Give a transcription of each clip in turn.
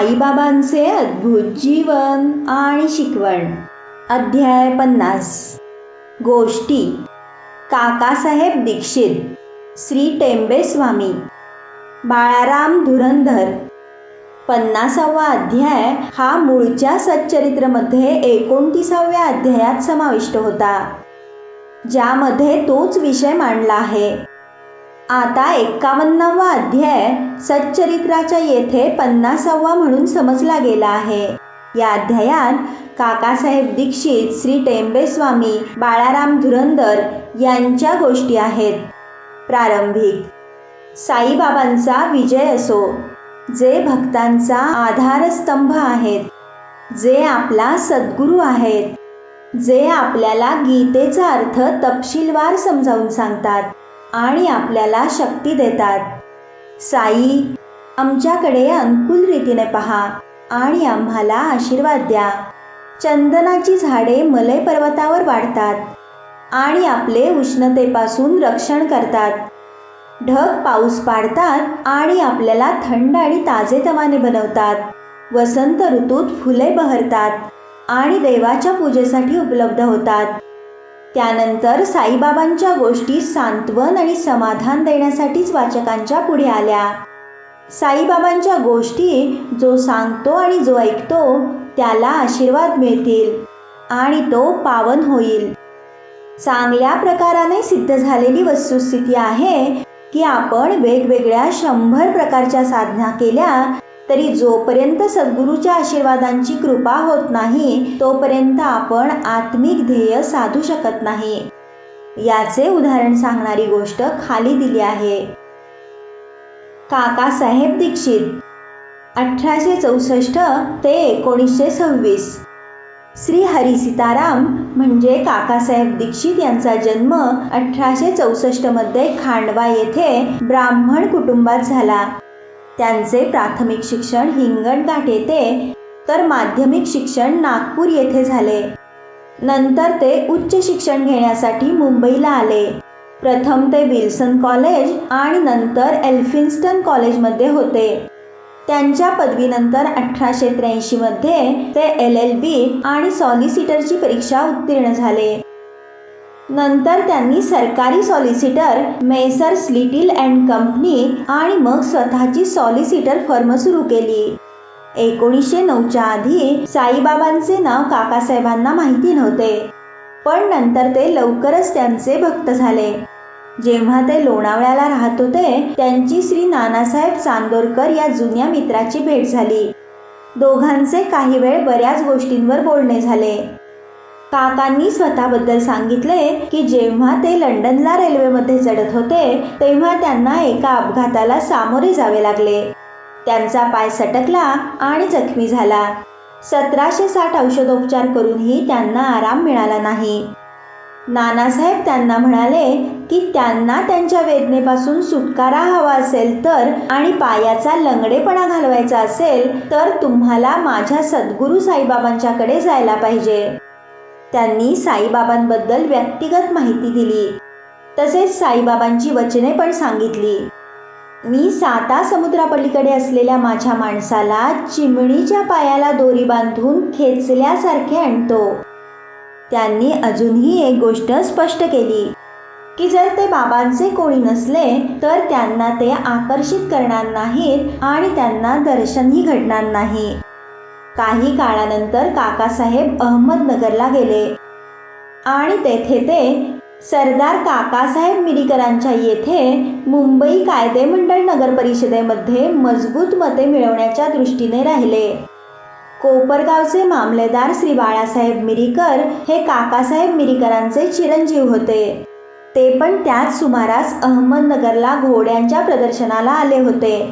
साईबाबांचे अद्भुत जीवन आणि शिकवण. अध्याय 50. गोष्टी. काकासाहेब दीक्षित, श्री टेंबेस्वामी, बाळाराम धुरंधर. 50वा अध्याय हा मूळच्या सच्चरित्रमध्ये 29व्या अध्यायात समाविष्ट होता, ज्यामध्ये तोच विषय मांडला आहे. आता 51वा अध्याय सच्चरित्राच्या येथे 50वा म्हणून समजला गेला आहे. या अध्यायात काकासाहेब दीक्षित, श्री टेंबेस्वामी, बाळाराम धुरंधर यांच्या गोष्टी आहेत. प्रारंभिक. साईबाबांचा विजय असो, जे भक्तांचा आधारस्तंभ आहेत, जे आपला सद्गुरू आहेत, जे आपल्याला गीतेचा अर्थ तपशीलवार समजावून सांगतात आणि आपल्याला शक्ती देतात. साई, आमच्याकडे अनुकूल रीतीने पहा आणि आम्हाला आशीर्वाद द्या. चंदनाची झाडे मलय पर्वतावर वाढतात आणि आपले उष्णतेपासून रक्षण करतात. ढग पाऊस पाडतात आणि आपल्याला थंड आणि ताजेतवाने बनवतात. वसंत ऋतूत फुले बहरतात आणि देवाच्या पूजेसाठी उपलब्ध होतात. त्यानंतर साईबाबांच्या गोष्टी सांत्वन आणि समाधान देण्यासाठीच वाचकांच्या पुढे आल्या. साईबाबांच्या गोष्टी जो सांगतो आणि जो ऐकतो त्याला आशीर्वाद मिळतील आणि तो पावन होईल. चांगल्या प्रकाराने सिद्ध झालेली वस्तुस्थिती आहे की आपण वेगवेगळ्या 100 प्रकारच्या साधना केल्या तरी जोपर्यंत सद्गुरूच्या आशीर्वादांची कृपा होत नाही तोपर्यंत आपण आत्मिक ध्येय साधू शकत नाही. याचे उदाहरण सांगणारी गोष्ट खाली दिली आहे. काकासाहेब दीक्षित, 1864 ते 1926. श्री हरी सीताराम म्हणजे काकासाहेब दीक्षित यांचा जन्म 1864 मध्ये खांडवा येथे ब्राह्मण कुटुंबात झाला. त्यांचे प्राथमिक शिक्षण हिंगणघाट येथे तर माध्यमिक शिक्षण नागपूर येथे झाले. नंतर ते उच्च शिक्षण घेण्यासाठी मुंबईला आले. प्रथम ते विल्सन कॉलेज आणि नंतर एल्फिन्स्टन कॉलेजमध्ये होते. त्यांच्या पदवीनंतर 1883 मध्ये ते LLB आणि सॉलिसिटरची परीक्षा उत्तीर्ण झाले. नंतर त्यांनी सरकारी solicitor messrs little and company आणि मग स्वतःची सॉलिसिटर फर्म सुरू केली. 1909च्या आधी साईबाबांचे नाव काकासाहेबांना माहिती नव्हते, पण नंतर ते लवकरच त्यांचे भक्त झाले. जेव्हा ते लोणावळ्याला राहत होते त्यांची श्री नानासाहेब चांदोरकर या जुन्या मित्राची भेट झाली. दोघांचे काही वेळ बऱ्याच गोष्टींवर बोलणे झाले. काकांनी स्वतःबद्दल सांगितले की जेव्हा ते लंडनला रेल्वेमध्ये चढत होते तेव्हा त्यांना एका अपघाताला सामोरे जावे लागले. त्यांचा पाय सटकला आणि जखमी झाला. 1760 औषधोपचार करूनही त्यांना आराम मिळाला नाही. नानासाहेब त्यांना म्हणाले की त्यांना त्यांच्या वेदनेपासून सुटकारा हवा असेल तर आणि पायाचा लंगडेपणा घालवायचा असेल तर तुम्हाला माझ्या सद्गुरू साईबाबांच्याकडे जायला पाहिजे. त्यांनी साईबाबांबद्दल व्यक्तिगत माहिती दिली. तसेच साईबाबांची वचने पण सांगितली. मी 7 समुद्रापलीकडे असलेल्या माझ्या माणसाला चिमणीच्या पायाला दोरी बांधून खेचल्यासारखे आणतो. त्यांनी अजूनही एक गोष्ट स्पष्ट केली की जर ते बाबांचे कोणी नसले तर त्यांना ते आकर्षित करणार नाहीत आणि त्यांना दर्शनही घडणार नाही. काही काळानंतर काकासाहेब अहमदनगरला गेले आणि तेथे ते सरदार काकासाहेब मिरीकरांच्या येथे मुंबई कायदेमंडळ नगर परिषदेमध्ये मजबूत मते मिळवण्याच्या दृष्टीने राहिले. कोपरगावचे मामलेदार श्री बाळासाहेब मिरीकर हे काकासाहेब मिरीकरांचे चिरंजीव होते. ते पण त्याच सुमारास अहमदनगरला घोड्यांच्या प्रदर्शनाला आले होते.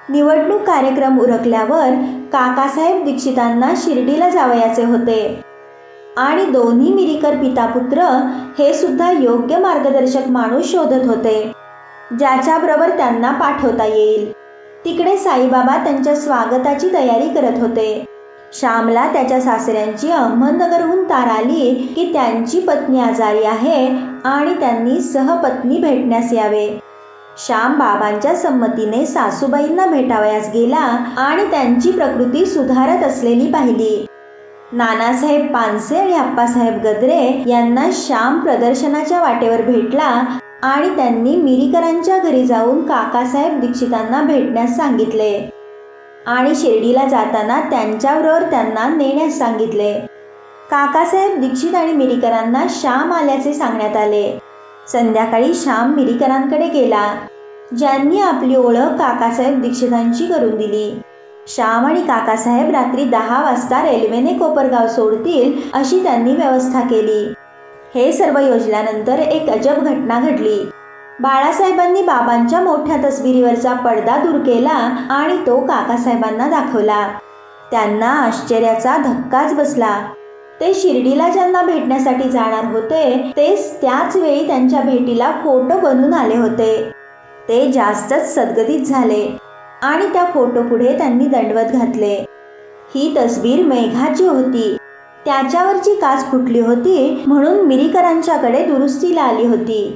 निवडणूक कार्यक्रम उरकल्यावर काकासाहेब दीक्षितांना शिर्डीला जावयाचे होते आणि दोन्ही मिरीकर पितापुत्र हे सुद्धा योग्य मार्गदर्शक माणूस शोधत होते ज्याच्याबरोबर त्यांना पाठवता येईल. तिकडे साईबाबा त्यांच्या स्वागताची तयारी करत होते. श्यामला त्याच्या सासऱ्यांची अहमदनगरहून तार आली की त्यांची पत्नी आजारी आहे आणि त्यांनी सहपत्नी भेटण्यास यावे. श्याम बाबांच्या संमतीने सासूबाईंना भेटावयास गेला आणि त्यांची प्रकृती सुधारत असलेली पाहिली. नानासाहेब पानसे आणि आप्पासाहेब गद्रे यांना श्याम प्रदर्शनाच्या वाटेवर भेटला आणि त्यांनी मिरीकरांच्या घरी जाऊन काकासाहेब दीक्षितांना भेटण्यास सांगितले आणि शिर्डीला जाताना त्यांच्याबरोबर त्यांना नेण्यास सांगितले. काकासाहेब दीक्षित आणि मिरीकरांना श्याम आल्याचे सांगण्यात आले. संध्याकाळी श्याम मिरीकरांकडे गेला, ज्यांनी आपली ओळख काकासाहेब दीक्षितांची करून दिली. श्याम आणि काकासाहेब रात्री 10 वाजता रेल्वेने कोपरगाव सोडतील अशी त्यांनी व्यवस्था केली. हे सर्व योजल्यानंतर एक अजब घटना घडली. बाळासाहेबांनी बाबांच्या मोठ्या तसबिरीवरचा पडदा दूर केला आणि तो काकासाहेबांना दाखवला. त्यांना आश्चर्याचा धक्काच बसला. ते शिर्डीला ज्यांना भेटण्यासाठी जाणार होते तेच त्याच वेळी त्यांच्या भेटीला फोटो बनून आले होते. ते जास्तच सद्गतीत झाले आणि त्या फोटो पुढे त्यांनी दंडवत घातले. ही तसबीर मेघाची होती. त्याच्यावरची काच फुटली होती म्हणून मिरीकरांच्याकडे दुरुस्तीला आली होती.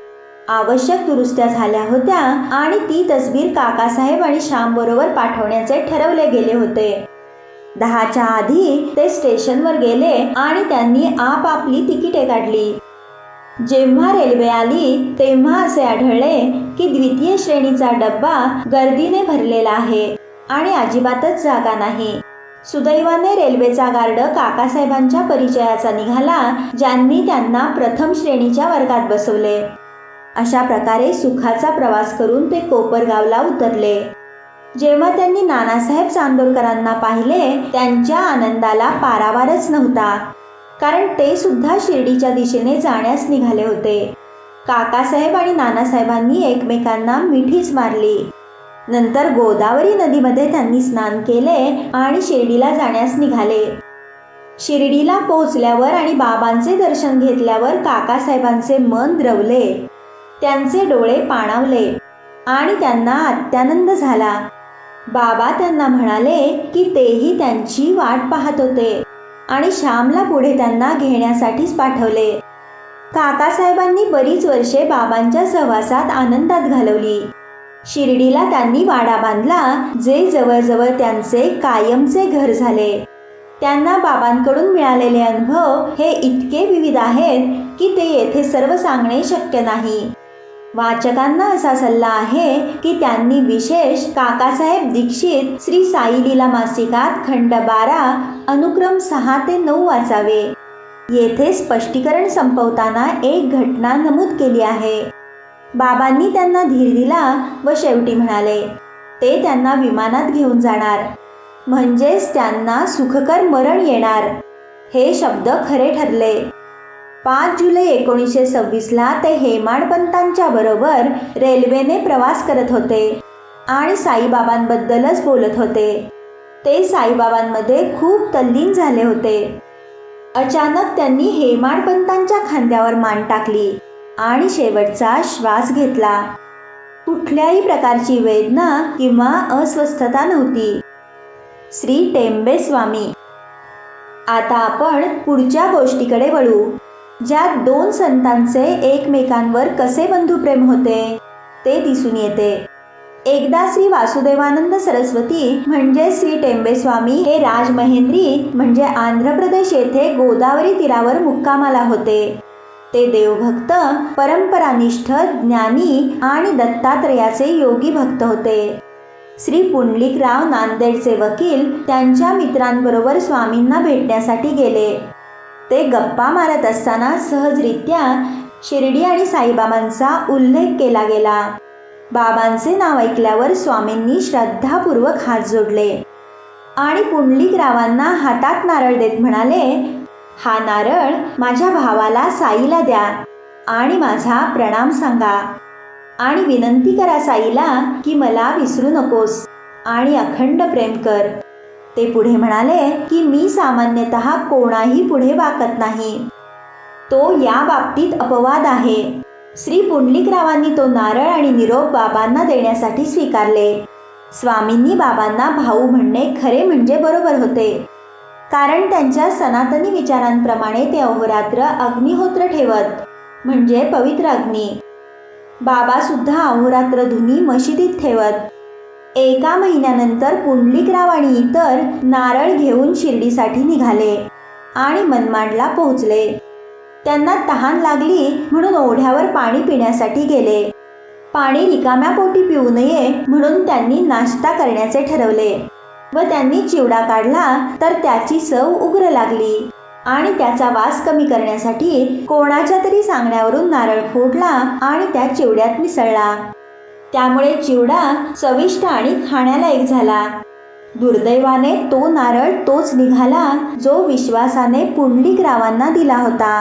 आवश्यक दुरुस्त्या झाल्या होत्या आणि ती तसबीर काकासाहेब आणि श्याम बरोबर पाठवण्याचे ठरवले गेले होते. 10च्या आधी ते स्टेशनवर गेले आणि त्यांनी आपापली तिकिटे काढली. जेव्हा रेल्वे आली तेव्हा असे आढळले की द्वितीय श्रेणीचा डब्बा गर्दीने भरलेला आहे आणि अजिबातच जागा नाही. सुदैवाने रेल्वेचा गार्ड काकासाहेबांच्या परिचयाचा निघाला, ज्यांनी त्यांना प्रथम श्रेणीच्या वर्गात बसवले. अशा प्रकारे सुखाचा प्रवास करून ते कोपरगावला उतरले. जेव्हा त्यांनी नानासाहेब चांदोरकरांना पाहिले त्यांच्या आनंदाला पारावारच नव्हता, कारण ते सुद्धा शिर्डीच्या दिशेने जाण्यास निघाले होते. काकासाहेब आणि नानासाहेबांनी एकमेकांना मिठीच मारली. नंतर गोदावरी नदीमध्ये त्यांनी स्नान केले आणि शिर्डीला जाण्यास निघाले. शिर्डीला पोहोचल्यावर आणि बाबांचे दर्शन घेतल्यावर काकासाहेबांचे मन द्रवले, त्यांचे डोळे पाणावले आणि त्यांना अत्यानंद झाला. बाबा त्यांना म्हणाले की तेही त्यांची वाट पाहत होते आणि श्यामला पुढे त्यांना घेण्यासाठीच पाठवले. काकासाहेबांनी बरीच वर्षे बाबांच्या सहवासात आनंदात घालवली. शिर्डीला त्यांनी वाडा बांधला, जे जवळजवळ त्यांचे कायमचे घर झाले. त्यांना बाबांकडून मिळालेले अनुभव हे इतके विविध आहेत की ते येथे सर्व सांगणे शक्य नाही. वाचकांना असा सल्ला आहे की त्यांनी विशेष काकासाहेब दीक्षित श्री साई लीला मासिकात खंड 12 अनुक्रम 6 ते 9 वाचावे. येथे स्पष्टीकरण संपवताना एक घटना नमूद केली आहे. बाबांनी त्यांना धीर दिला व शेवटी म्हणाले ते त्यांना विमानात घेऊन जाणार, म्हणजेच त्यांना सुखकर मरण येणार. हे शब्द खरे ठरले. 5 जुलै 1926ला ते हेमाडपंतांच्या बरोबर रेल्वेने प्रवास करत होते आणि साईबाबांबद्दलच बोलत होते. ते साईबाबांमध्ये खूप तल्लीन झाले होते. अचानक त्यांनी हेमाडपंतांच्या खांद्यावर मान टाकली आणि शेवटचा श्वास घेतला. कुठल्याही प्रकारची वेदना किंवा अस्वस्थता नव्हती. श्री टेंबे स्वामी. आता आपण पुढच्या गोष्टीकडे वळू, ज्यात 2 संतांचे एकमेकांवर कसे बंधुप्रेम होते ते दिसून येते. एकदा श्री वासुदेवानंद सरस्वती म्हणजे श्री टेंबे स्वामी हे राजमहेंद्री म्हणजे आंध्र प्रदेश येथे गोदावरी तीरावर मुक्कामाला होते. ते देवभक्त, परंपरानिष्ठ, ज्ञानी आणि दत्तात्रयाचे योगी भक्त होते. श्री पुंडलिकराव नांदेडचे वकील त्यांच्या मित्रांबरोबर स्वामींना भेटण्यासाठी गेले. ते गप्पा मारत असताना सहजरित्या शिर्डी आणि साईबाबांचा उल्लेख केला गेला. बाबांचे नाव ऐकल्यावर स्वामींनी श्रद्धापूर्वक हात जोडले आणि पुंडलिकरावांना हातात नारळ देत म्हणाले, हा नारळ माझ्या भावाला साईला द्या आणि माझा प्रणाम सांगा आणि विनंती करा साईला की मला विसरू नकोस आणि अखंड प्रेम कर. ते पुढे म्हणाले की मी सामान्यतः कोणाही पुढे वाकत नाही. तो या बाबतीत अपवाद आहे. श्री पुंडलिकरावांनी तो नारळ आणि निरोप बाबांना देण्यासाठी स्वीकारले. स्वामींनी बाबांना भाऊ म्हणणे खरे म्हणजे बरोबर होते, कारण त्यांच्या सनातनी विचारांप्रमाणे ते अहोरात्र अग्निहोत्र ठेवत, म्हणजे पवित्र अग्नी. बाबा सुद्धा अहोरात्र धुनी मशिदीत ठेवत. एका महिन्यानंतर पुंडलिकराव आणि इतर नारळ घेऊन शिर्डीसाठी निघाले आणि मनमाडला पोहोचले. त्यांना तहान लागली म्हणून ओढ्यावर पाणी पिण्यासाठी गेले. पाणी रिकाम्या पोटी पिऊ नये म्हणून त्यांनी नाश्ता करण्याचे ठरवले व त्यांनी चिवडा काढला तर त्याची चव उग्र लागली आणि त्याचा वास कमी करण्यासाठी कोणाच्या तरी सांगण्यावरून नारळ फोडला आणि त्या चिवड्यात मिसळला. त्यामुळे चिवडा चविष्ट आणि खाण्यालायक झाला. दुर्दैवाने तो नारळ तोच निघाला जो विश्वासाने पुंडलिकरावांना दिला होता.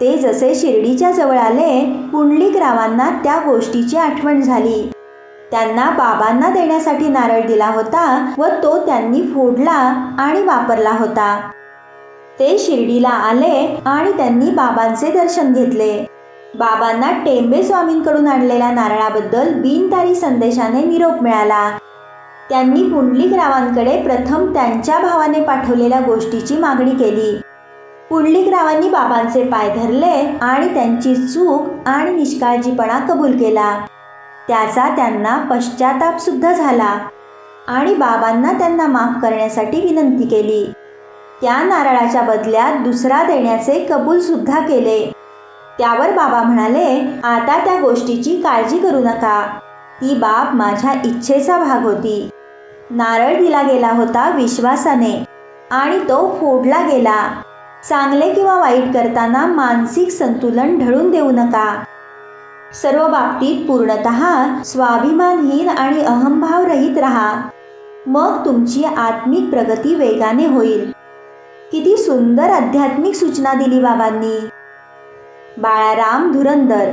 ते जसे शिर्डीच्या जवळ आले, पुंडलिकरावांना त्या गोष्टीची आठवण झाली. त्यांना बाबांना देण्यासाठी नारळ दिला होता व तो त्यांनी फोडला आणि वापरला होता. ते शिर्डीला आले आणि त्यांनी बाबांचे दर्शन घेतले. बाबांना टेंबे स्वामींकडून आणलेल्या नारळाबद्दल बिनतारी संदेशाने निरोप मिळाला. त्यांनी पुंडलिकरावांकडे प्रथम त्यांच्या भावाने पाठवलेल्या गोष्टीची मागणी केली. पुंडलिकरावांनी बाबांचे पाय धरले आणि त्यांची चूक आणि निष्काळजीपणा कबूल केला. त्याचा त्यांना पश्चाताप सुद्धा झाला आणि बाबांना त्यांना माफ करण्यासाठी विनंती केली. त्या नारळाच्या बदल्यात दुसरा देण्याचे कबूल सुद्धा केले. त्यावर बाबा म्हणाले, आता त्या गोष्टीची काळजी करू नका. ती बाब माझ्या इच्छेचा भाग होती. नारळ दिला गेला होता विश्वासाने आणि तो फोडला गेला. चांगले किंवा वाईट करताना मानसिक संतुलन ढळून देऊ नका. सर्व बाबतीत पूर्णतः स्वाभिमानहीन आणि अहंभाव रहित राहा. मग तुमची आत्मिक प्रगती वेगाने होईल. किती सुंदर आध्यात्मिक सूचना दिली बाबांनी. बाळाराम धुरंदर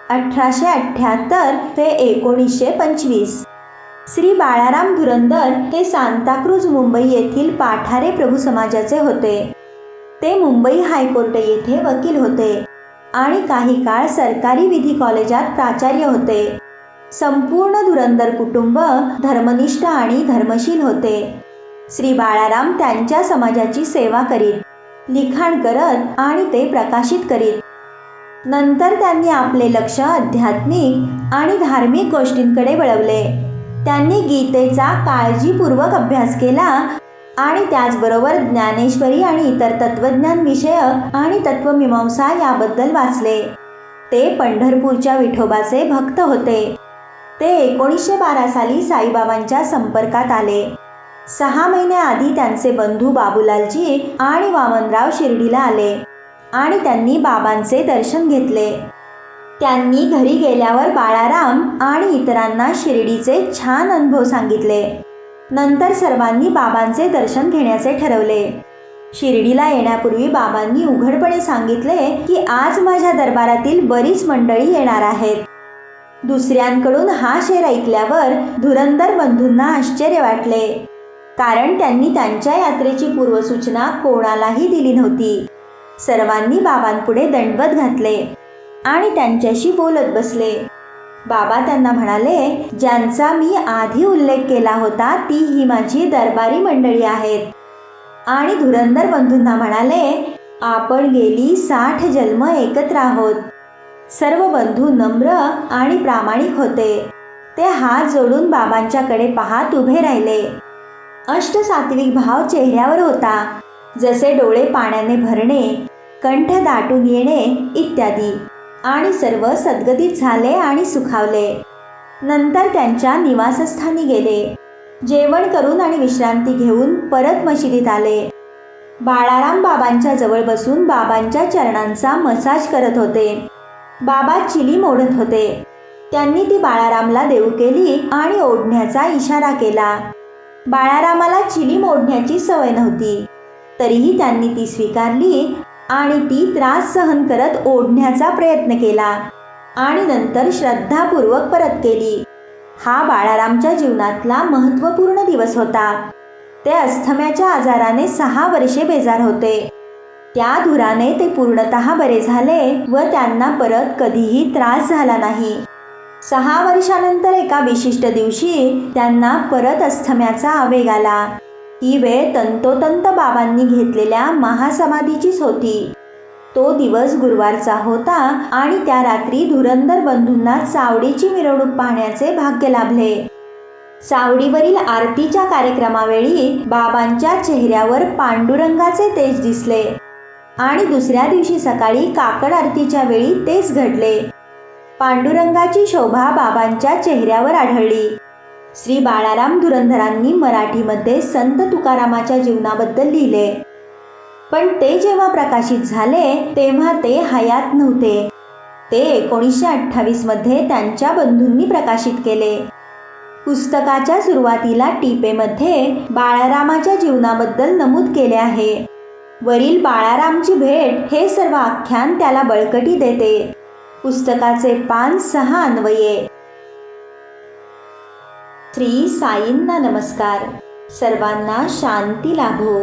1878 ते 1925. श्री बाळाराम धुरंदर हे सांताक्रूज मुंबई येथील पाठारे प्रभू समाजाचे होते. ते मुंबई हायकोर्ट येथे वकील होते आणि काही काळ सरकारी विधी कॉलेजात प्राचार्य होते. संपूर्ण धुरंदर कुटुंब धर्मनिष्ठ आणि धर्मशील होते. श्री बाळाराम त्यांच्या समाजाची सेवा करीत, लिखाण करत आणि ते प्रकाशित करीत. नंतर त्यांनी आपले लक्ष आध्यात्मिक आणि धार्मिक गोष्टींकडे वळवले. त्यांनी गीतेचा काळजीपूर्वक अभ्यास केला आणि त्याचबरोबर ज्ञानेश्वरी आणि इतर तत्वज्ञान विषयक आणि तत्वमीमांसा याबद्दल वाचले. ते पंढरपूरच्या विठोबाचे भक्त होते. ते 1912 साली साईबाबांच्या संपर्कात आले. 6 महिन्याआधी त्यांचे बंधू बाबूलालजी आणि वामनराव शिर्डीला आले आणि त्यांनी बाबांचे दर्शन घेतले. त्यांनी घरी गेल्यावर बाळाराम आणि इतरांना शिर्डीचे छान अनुभव सांगितले. नंतर सर्वांनी बाबांचे दर्शन घेण्याचे ठरवले. शिर्डीला येण्यापूर्वी बाबांनी उघडपणे सांगितले की आज माझ्या दरबारातील बरीच मंडळी येणार आहेत. दुसऱ्यांकडून हा शेर ऐकल्यावर धुरंदर बंधूंना आश्चर्य वाटले, कारण त्यांनी त्यांच्या यात्रेची पूर्वसूचना कोणालाही दिली नव्हती. सर्वांनी बाबांपुढे दंडवत घातले आणि त्यांच्याशी बोलत बसले. बाबा त्यांना म्हणाले, ज्यांचा मी आधी उल्लेख केला होता ती ही माझी दरबारी मंडळी आहेत. आणि धुरंदर बंधूंना म्हणाले, आपण गेली 60 जन्म एकत्र आहोत. सर्व बंधू नम्र आणि प्रामाणिक होते. ते हात जोडून बाबांच्याकडे पाहत उभे राहिले. अष्टसात्विक भाव चेहऱ्यावर होता, जसे डोळे पाण्याने भरणे, कंठ दाटून येणे इत्यादी. आणि सर्व सद्गतीत झाले आणि सुखावले. नंतर त्यांच्या निवासस्थानी गेले. जेवण करून आणि विश्रांती घेऊन परत मशिदीत आले. बाळाराम बाबांच्या जवळ बसून बाबांच्या चरणांचा मसाज करत होते. बाबा चिलीम ओढत होते. त्यांनी ती बाळारामला देऊ केली आणि ओढण्याचा इशारा केला. बाळारामाला चिलीम ओढण्याची सवय नव्हती, तरीही त्यांनी ती स्वीकारली आणि ती त्रास सहन करत ओढण्याचा प्रयत्न केला आणि नंतर श्रद्धापूर्वक परत केली. हा बाळारामच्या जीवनातला महत्त्वपूर्ण दिवस होता. ते अस्थम्याच्या आजाराने 6 वर्षे बेजार होते. त्या धुराने ते पूर्णतः बरे झाले व त्यांना परत कधीही त्रास झाला नाही. 6 वर्षानंतर एका विशिष्ट दिवशी त्यांना परत अस्थम्याचा आवेग आला. ही वेळ तंतोतंत बाबांनी घेतलेल्या महासमाधीचीच होती. तो दिवस गुरुवारचा होता आणि त्या रात्री धुरंधर बंधूंना चावडीची मिरवणूक पाहण्याचे भाग्य लाभले. चावडीवरील आरतीच्या कार्यक्रमावेळी बाबांच्या चेहऱ्यावर पांडुरंगाचे तेज दिसले आणि दुसऱ्या दिवशी सकाळी काकड आरतीच्या वेळी तेच घडले. पांडुरंगाची शोभा बाबांच्या चेहऱ्यावर आढळली. श्री बाळाराम धुरंधरांनी मराठीमध्ये संत तुकारामाच्या जीवनाबद्दल लिहिले, पण ते जेव्हा प्रकाशित झाले तेव्हा ते हयात नव्हते. ते 1928 मध्ये त्यांच्या बंधूंनी प्रकाशित केले. पुस्तकाच्या सुरुवातीला टीपेमध्ये बाळारामाच्या जीवनाबद्दल नमूद केले आहे. वरील बाळारामची भेट हे सर्व आख्यान त्याला बळकटी देते. पुस्तकाचे पान 6 अन्वये. श्री साईंना नमस्कार. सर्वांना शांती लाभो.